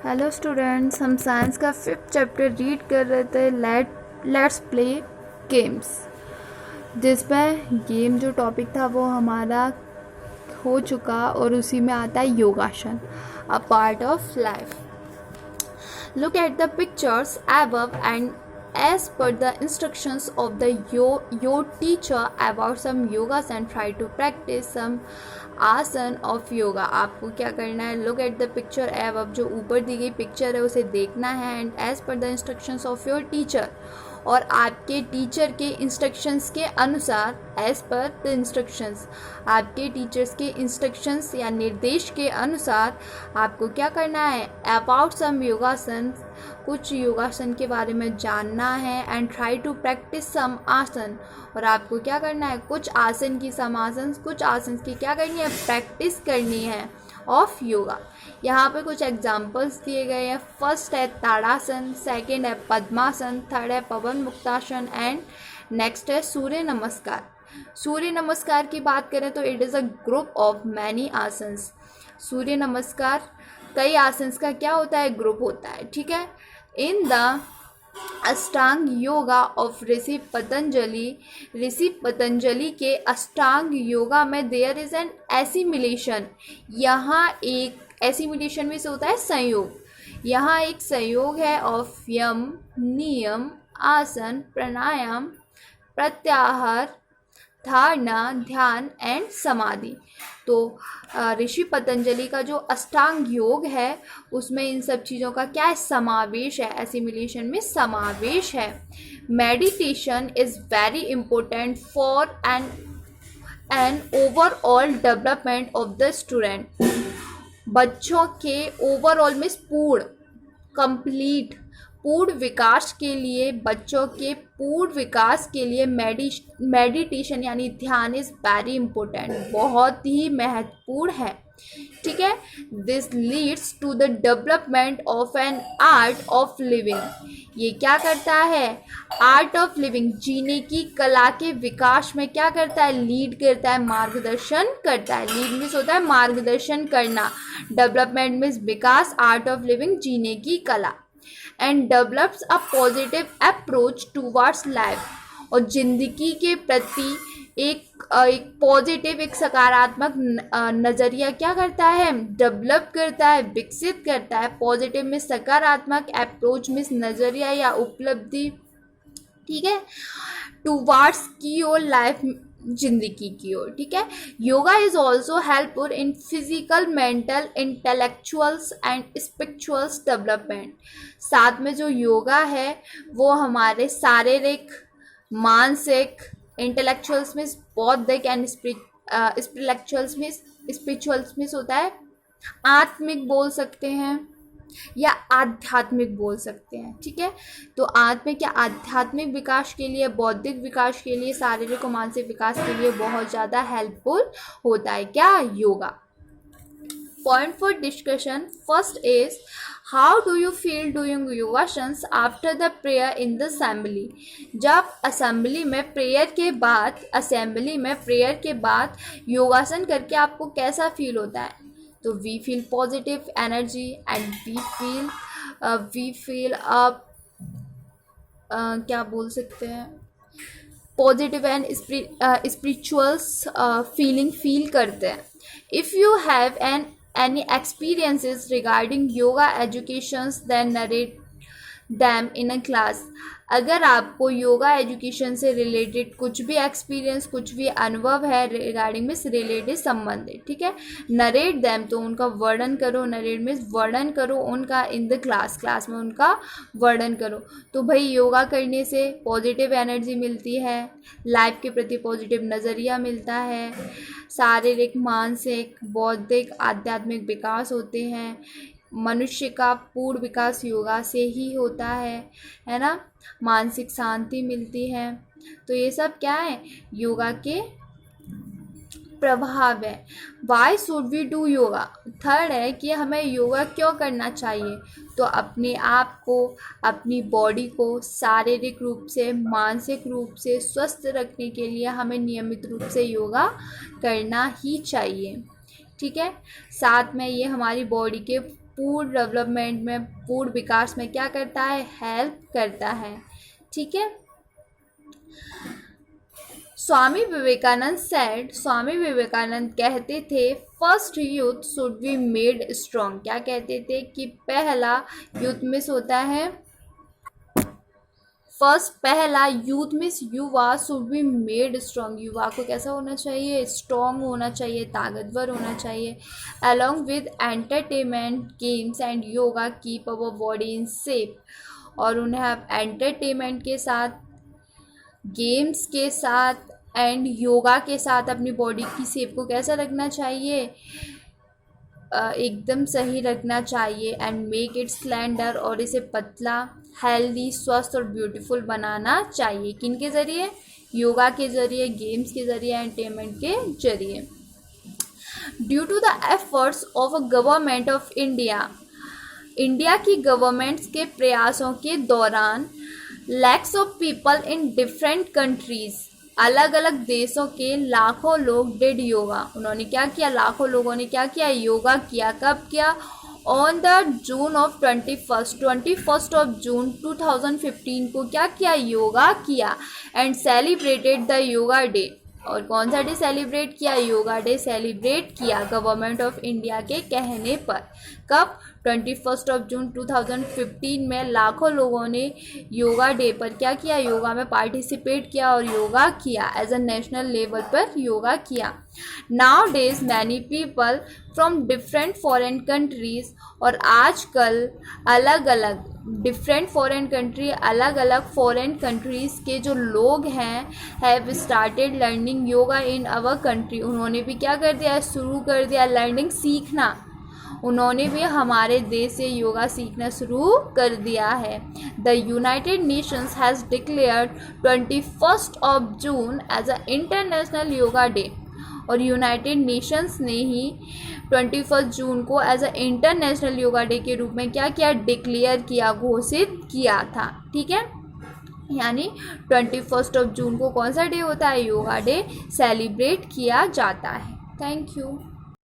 Hello students, हम science का 5th chapter read कर रहे थे लेट्स प्ले गेम्स, जिसमें गेम जो टॉपिक था वो हमारा हो चुका और उसी में आता है योगासन, a part of life. Look at the pictures above and as per the instructions of the your teacher about some yogas and try to practice some आसन ऑफ योगा. आपको क्या करना है? Look at the picture above, जो ऊपर दी गई picture है उसे देखना है, and as per the instructions of your teacher, और आपके टीचर के इंस्ट्रक्शंस के अनुसार, एज पर द इंस्ट्रक्शंस, आपके टीचर्स के इंस्ट्रक्शंस या निर्देश के अनुसार आपको क्या करना है? अबाउट सम योगासन, कुछ योगासन के बारे में जानना है, एंड ट्राई टू प्रैक्टिस सम आसन, और आपको क्या करना है? कुछ आसन की कुछ आसन की क्या करनी है? प्रैक्टिस करनी है ऑफ योगा. यहाँ पे कुछ एग्जाम्पल्स दिए गए हैं. फर्स्ट है ताड़ासन, सेकेंड है पद्मासन, थर्ड है पवन मुक्तासन, एंड नेक्स्ट है सूर्य नमस्कार. सूर्य नमस्कार की बात करें तो it is a group of many asanas. Surya Namaskar कई आसन्स का क्या होता है? ग्रुप होता है. ठीक है. In the Ashtanga yoga of ऋषि पतंजलि के अष्टांग योगा में देयर इज एन एसिमिलेशन. यहाँ एक एसिमिलेशन में से होता है संयोग. यहाँ एक संयोग है ऑफ यम, नियम, आसन, प्राणायाम, प्रत्याहार, धारणा, ध्यान एंड समाधि. तो ऋषि पतंजलि का जो अष्टांग योग है उसमें इन सब चीज़ों का क्या है? समावेश है. एसिमिलेशन में समावेश है. Meditation is very important for an overall development of the student. बच्चों के ओवरऑल में पूर्ण विकास के लिए, बच्चों के पूर्ण विकास के लिए मेडिटेशन यानी ध्यान इज़ वेरी इम्पोर्टेंट, बहुत ही महत्वपूर्ण है. ठीक है. This leads to the development of an art of living. ये क्या करता है? आर्ट ऑफ लिविंग, जीने की कला के विकास में क्या करता है? लीड करता है, मार्गदर्शन करता है. लीड मीन्स होता है मार्गदर्शन करना, development means Vikas, art of living जीने की कला, and develops a positive approach towards life. और जिंदगी के प्रति एक पॉजिटिव, एक सकारात्मक नज़रिया क्या करता है? डेवलप करता है, विकसित करता है. पॉजिटिव में सकारात्मक, अप्रोच में नज़रिया या उपलब्धि. ठीक है. टूवर्ड्स की ओर, लाइफ जिंदगी की ओर. ठीक है. Yoga is also helpful in physical, mental, intellectuals and spirituals development. साथ में जो योगा है वो हमारे शारीरिक, मानसिक, इंटेलेक्चुअल्स में बौद्धिक, एंड स्पिरिचुअल्स में होता है आत्मिक बोल सकते हैं या आध्यात्मिक बोल सकते हैं. ठीक है. तो आत्मिक या आध्यात्मिक विकास के लिए, बौद्धिक विकास के लिए, शारीरिक और मानसिक विकास के लिए बहुत ज़्यादा हेल्पफुल होता है क्या? Yoga. Point for discussion. First is how do you feel doing yogasanas after the prayer in the assembly. जब असेंबली में प्रेयर के बाद योगासन करके आपको कैसा फील होता है? तो we feel positive energy and we feel क्या बोल सकते हैं, positive and spirituals feeling feel करते हैं. If you have any experiences regarding yoga educations then narrate them in a class. अगर आपको योगा एजुकेशन से रिलेटेड कुछ भी एक्सपीरियंस, कुछ भी अनुभव है रिगार्डिंग में रिलेटेड, संबंधित, ठीक है, नरेट दैम, तो उनका वर्णन करो. नरेट में वर्णन करो उनका इन द क्लास में उनका वर्णन करो. तो भाई योगा करने से पॉजिटिव एनर्जी मिलती है, लाइफ के प्रति पॉजिटिव नज़रिया मिलता है, शारीरिक, मानसिक, बौद्धिक, आध्यात्मिक विकास होते हैं. मनुष्य का पूर्ण विकास योगा से ही होता है ना. मानसिक शांति मिलती है. तो ये सब क्या है? योगा के प्रभाव है. Why should we do yoga. Third है कि हमें योगा क्यों करना चाहिए. तो अपने आप को, अपनी बॉडी को शारीरिक रूप से, मानसिक रूप से स्वस्थ रखने के लिए हमें नियमित रूप से योगा करना ही चाहिए. ठीक है. साथ में ये हमारी बॉडी के पूर्ण डेवलपमेंट में, पूर्ण विकास में क्या करता है, हेल्प करता है। ठीक है। स्वामी विवेकानंद कहते थे first youth should be made strong. क्या कहते थे कि पहला यूथ मिस होता है, पहला यूथ मीन्स युवा शुड बी मेड स्ट्रॉन्ग। युवा को कैसा होना चाहिए, स्ट्रॉन्ग होना चाहिए, ताकतवर होना चाहिए। Along with entertainment, games and yoga keep our body in shape. और उन्हें अब एंटरटेनमेंट के साथ, गेम्स के साथ एंड योगा के साथ अपनी बॉडी की शेप को कैसा रखना चाहिए, एकदम सही रखना चाहिए। एंड मेक इट स्लेंडर, और इसे पतला, हेल्दी, स्वस्थ और ब्यूटीफुल बनाना चाहिए। किन के ज़रिए, योगा के ज़रिए, गेम्स के ज़रिए, एंटरटेनमेंट के ज़रिए। Due to the efforts of a government of India, India की गवर्नमेंट्स के प्रयासों के दौरान lakhs of people in different countries, अलग अलग देशों के लाखों लोग डिड योगा। उन्होंने क्या किया, लाखों लोगों ने क्या किया, योगा किया। कब किया, on the June of 21 of जून 2015 को क्या किया, योगा किया। And celebrated the yoga day, और कौन सा डे सेलिब्रेट किया, योगा डे सेलिब्रेट किया गवर्नमेंट ऑफ इंडिया के कहने पर। कब, 21 ऑफ जून 2015 में लाखों लोगों ने योगा डे पर क्या किया, योगा में पार्टिसिपेट किया और योगा किया, एज अ नेशनल लेवल पर योगा किया। Now days many people from different foreign countries, और आजकल अलग अलग डिफरेंट फॉरेन कंट्री, अलग अलग फॉरेन कंट्रीज़ के जो लोग हैं, have started learning yoga in our country. उन्होंने भी क्या कर दिया, शुरू कर दिया लर्निंग, सीखना। उन्होंने भी हमारे देश से योगा सीखना शुरू कर दिया है। The United Nations has declared 21 of June as a international yoga day, और यूनाइटेड नेशंस ने ही 21 जून को as a international yoga day के रूप में क्या किया, डिक्लेयर किया, घोषित किया था। ठीक है, यानी 21 ऑफ जून को कौन सा डे होता है, योगा डे सेलिब्रेट किया जाता है। Thank you.